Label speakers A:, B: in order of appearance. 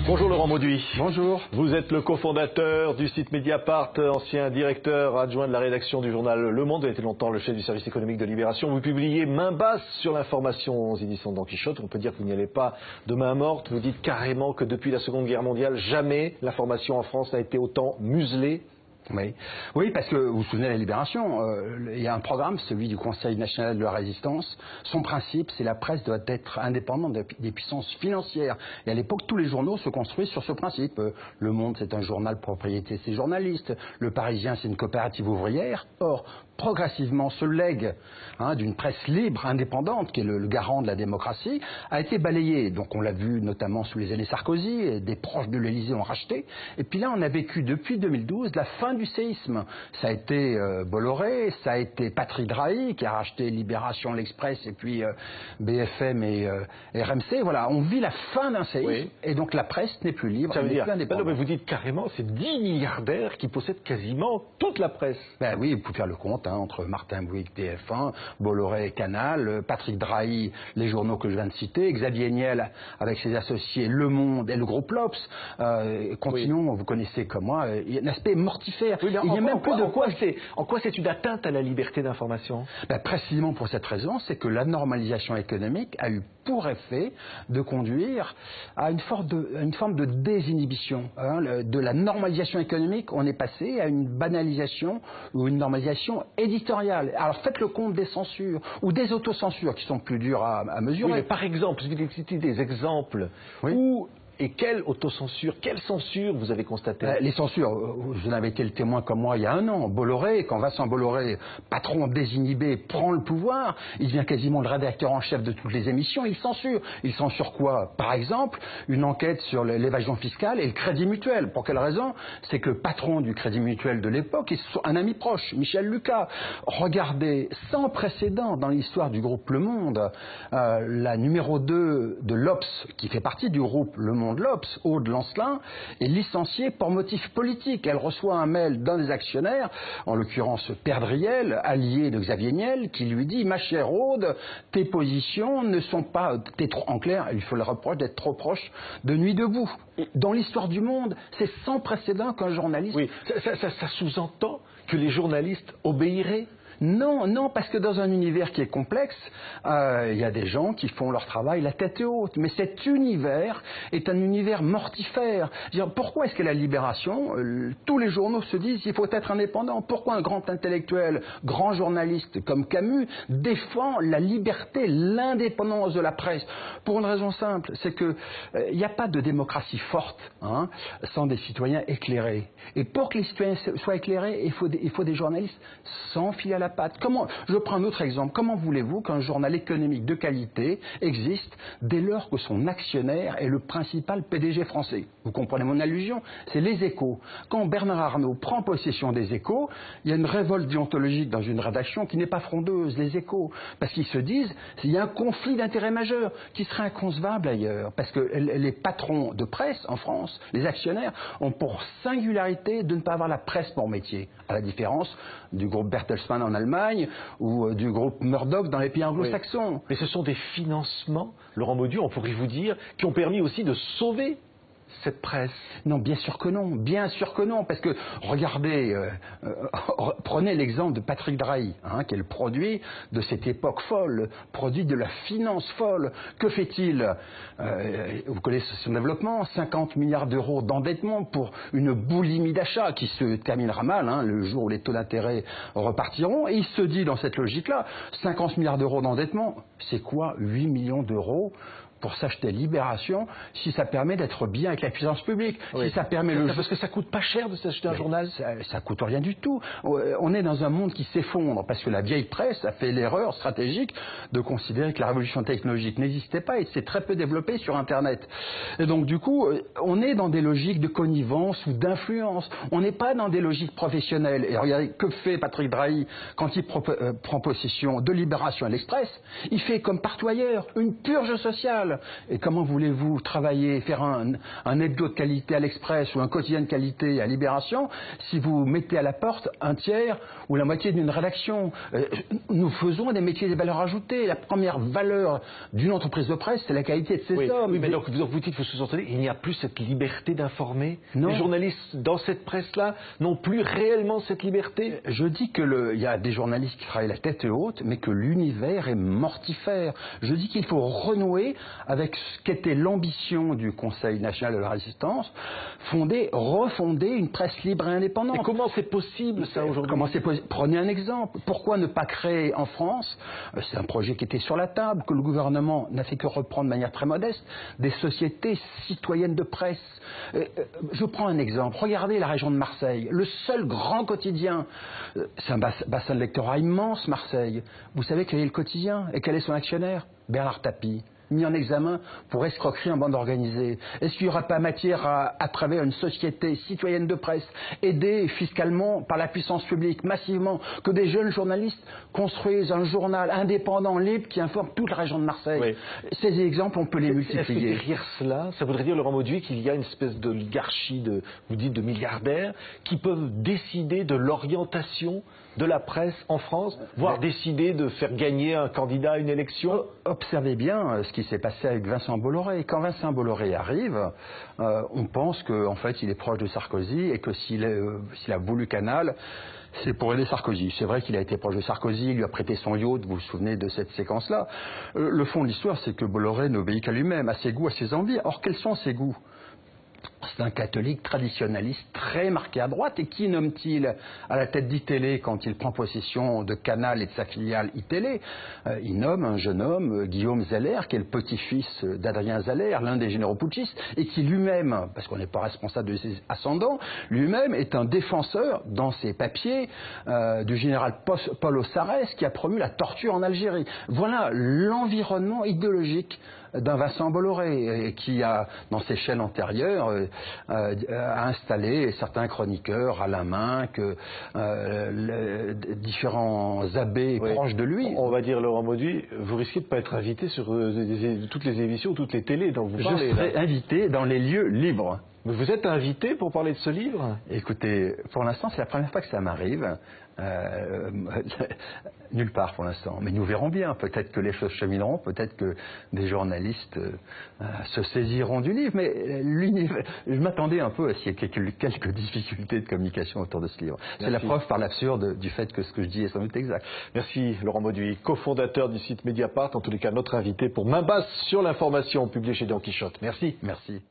A: Bonjour Laurent Mauduit.
B: Bonjour.
A: Vous êtes le cofondateur du site Mediapart, ancien directeur adjoint de la rédaction du journal Le Monde. Vous avez été longtemps le chef du service économique de Libération. Vous publiez main basse sur l'information aux éditions Don Quichotte. On peut dire que vous n'y allez pas de main morte. Vous dites carrément que depuis la Seconde Guerre mondiale, jamais l'information en France n'a été autant muselée.
B: Oui, parce que vous vous souvenez de la Libération, il y a un programme, celui du Conseil national de la résistance. Son principe, c'est la presse doit être indépendante des puissances financières. Et à l'époque, tous les journaux se construisent sur ce principe. Le Monde, c'est un journal propriété de ses journalistes. Le Parisien, c'est une coopérative ouvrière. Or, progressivement, ce legs d'une presse libre, indépendante, qui est le garant de la démocratie, a été balayé. Donc on l'a vu notamment sous les années Sarkozy, et des proches de l'Élysée ont racheté. Et puis là, on a vécu depuis 2012 la fin du séisme. Ça a été Bolloré, ça a été Patrick Drahi qui a racheté Libération, l'Express et puis BFM et RMC. Voilà, on vit la fin d'un séisme, oui. Et donc la presse n'est plus libre, elle n'est plus indépendante.
A: Non, mais vous dites carrément, c'est 10 milliardaires qui possèdent quasiment toute la presse.
B: Ben oui, vous pouvez faire le compte entre Martin Bouygues, TF1, Bolloré, Canal, Patrick Drahi, les journaux que je viens de citer, Xavier Niel avec ses associés Le Monde et le groupe L'Obs. Continuons, oui. Vous connaissez comme moi, il y a un aspect mortifère.
A: Oui, il y a même plus de en quoi c'est une atteinte à la liberté d'information?
B: Précisément pour cette raison, c'est que la normalisation économique a eu pour effet de conduire à une forme de désinhibition. De la normalisation économique, on est passé à une banalisation ou une normalisation éditoriale. Alors faites le compte des censures ou des autocensures qui sont plus dures à mesurer.
A: Oui, mais par exemple, vous citez des exemples où... Et quelle autocensure, quelle censure vous avez constaté?
B: Les censures, vous en avez été le témoin comme moi il y a un an. Bolloré, quand Vincent Bolloré, patron désinhibé, prend le pouvoir, il devient quasiment le rédacteur en chef de toutes les émissions, il censure. Il censure quoi? Par exemple, une enquête sur l'évasion fiscale et le Crédit Mutuel. Pour quelle raison? C'est que le patron du Crédit Mutuel de l'époque est un ami proche, Michel Lucas. Regardez, sans précédent dans l'histoire du groupe Le Monde, la numéro 2 de l'Obs, qui fait partie du groupe Le Monde, L'Obs, Aude Lancelin, est licenciée pour motif politique. Elle reçoit un mail d'un des actionnaires, en l'occurrence Perdriel, allié de Xavier Niel, qui lui dit « Ma chère Aude, tes positions ne sont pas... » En clair, il faut le reproche d'être trop proche de Nuit debout. Dans l'histoire du monde, c'est sans précédent qu'un journaliste...
A: Oui, ça sous-entend que les journalistes obéiraient?
B: Non, parce que dans un univers qui est complexe, il y a des gens qui font leur travail la tête haute. Mais cet univers est un univers mortifère. Pourquoi est-ce que la Libération, tous les journaux se disent qu'il faut être indépendant? Pourquoi un grand intellectuel, grand journaliste comme Camus défend la liberté, l'indépendance de la presse? Pour une raison simple, c'est que il n'y a pas de démocratie forte sans des citoyens éclairés. Et pour que les citoyens soient éclairés, il faut des journalistes sans fil à la patte. Je prends un autre exemple. Comment voulez-vous qu'un journal économique de qualité existe dès lors que son actionnaire est le principal PDG français? Vous comprenez mon allusion? C'est les Échos. Quand Bernard Arnault prend possession des Échos, il y a une révolte déontologique dans une rédaction qui n'est pas frondeuse, les Échos. Parce qu'ils se disent qu'il y a un conflit d'intérêts majeur qui serait inconcevable ailleurs. Parce que les patrons de presse en France, les actionnaires, ont pour singularité de ne pas avoir la presse pour métier. À la différence du groupe Bertelsmann en Allemagne ou du groupe Murdoch dans les pays anglo-saxons.
A: Oui. Mais ce sont des financements, Laurent Mauduit, on pourrait vous dire, qui ont permis aussi de sauver cette presse.
B: Non, bien sûr que non, parce que regardez, prenez l'exemple de Patrick Drahi, qui est le produit de cette époque folle, produit de la finance folle. Que fait-il? Vous connaissez son développement, 50 milliards d'euros d'endettement pour une boulimie d'achat qui se terminera mal, le jour où les taux d'intérêt repartiront, et il se dit dans cette logique-là, 50 milliards d'euros d'endettement, c'est quoi 8 millions d'euros pour s'acheter Libération, si ça permet d'être bien avec la puissance publique,
A: oui.
B: Si ça permet
A: parce que ça coûte pas cher de s'acheter un journal.
B: Ça coûte rien du tout. On est dans un monde qui s'effondre parce que la vieille presse a fait l'erreur stratégique de considérer que la révolution technologique n'existait pas et s'est très peu développée sur Internet. Et donc du coup, on est dans des logiques de connivence ou d'influence. On n'est pas dans des logiques professionnelles. Et regardez, que fait Patrick Drahi quand il prend possession de Libération et l'Express? Il fait comme partout ailleurs, une purge sociale. siècle. Et comment voulez-vous travailler, faire un hebdo de qualité à l'Express ou un quotidien de qualité à Libération si vous mettez à la porte un tiers ou la moitié d'une rédaction? Nous faisons des métiers des valeurs ajoutées. La première valeur d'une entreprise de presse, c'est la qualité de ses hommes.
A: Oui, mais donc vous dites, vous sous-entendez, il n'y a plus cette liberté d'informer.
B: Non.
A: Les journalistes dans cette presse-là n'ont plus réellement cette liberté.
B: Je dis il y a des journalistes qui travaillent la tête haute, mais que l'univers est mortifère. Je dis qu'il faut renouer avec ce qu'était l'ambition du Conseil national de la résistance, refonder une presse libre et indépendante.
A: Et comment c'est possible ça aujourd'hui?
B: Prenez un exemple. Pourquoi ne pas créer en France, c'est un projet qui était sur la table, que le gouvernement n'a fait que reprendre de manière très modeste, des sociétés citoyennes de presse. Je prends un exemple. Regardez la région de Marseille. Le seul grand quotidien, c'est un bassin de lectorat immense, Marseille. Vous savez quel est le quotidien et quel est son actionnaire? Bernard Tapie, mis en examen pour escroquerie en bande organisée. Est-ce qu'il n'y aura pas matière à travers une société citoyenne de presse, aidée fiscalement par la puissance publique massivement, que des jeunes journalistes construisent un journal indépendant, libre, qui informe toute la région de Marseille? Oui. Ces exemples, on peut les multiplier.
A: Est-ce que derrière cela, ça voudrait dire, Laurent Mauduit, qu'il y a une espèce d'oligarchie, vous dites de milliardaires, qui peuvent décider de l'orientation de la presse en France, voire décider de faire gagner un candidat à une élection?
B: Observez bien ce qui s'est passé avec Vincent Bolloré. Quand Vincent Bolloré arrive, on pense qu'en fait il est proche de Sarkozy et que s'il a voulu Canal, c'est pour aider Sarkozy. C'est vrai qu'il a été proche de Sarkozy, il lui a prêté son yacht, vous vous souvenez de cette séquence-là. Le fond de l'histoire, c'est que Bolloré n'obéit qu'à lui-même, à ses goûts, à ses envies. Or, quels sont ses goûts? C'est un catholique traditionnaliste très marqué à droite. Et qui nomme-t-il à la tête d'ITélé quand il prend possession de Canal et de sa filiale ITélé? Il nomme un jeune homme, Guillaume Zeller, qui est le petit-fils d'Adrien Zeller, l'un des généraux putschistes, et qui lui-même, parce qu'on n'est pas responsable de ses ascendants, lui-même est un défenseur, dans ses papiers, du général Paul Ossarès, qui a promu la torture en Algérie. Voilà l'environnement idéologique d'un Vincent Bolloré, qui a, dans ses chaînes antérieures, a installé certains chroniqueurs à la main, différents abbés proches de lui.
A: On va dire, Laurent Mauduit, vous risquez de ne pas être invité sur toutes les émissions, toutes les télés dont vous parlez.
B: Je serai invité dans les lieux libres.
A: Mais vous êtes invité pour parler de ce livre?
B: Écoutez, pour l'instant, c'est la première fois que ça m'arrive. Nulle part pour l'instant. Mais nous verrons bien. Peut-être que les choses chemineront, peut-être que des journalistes se saisiront du livre. Mais je m'attendais un peu à ce qu'il y ait quelques difficultés de communication autour de ce livre. C'est la preuve par l'absurde du fait que ce que je dis est sans doute exact.
A: Merci Laurent Mauduit, cofondateur du site Mediapart, en tous les cas notre invité pour Main basse sur l'information, publié chez Don Quichotte. Merci.
B: Merci.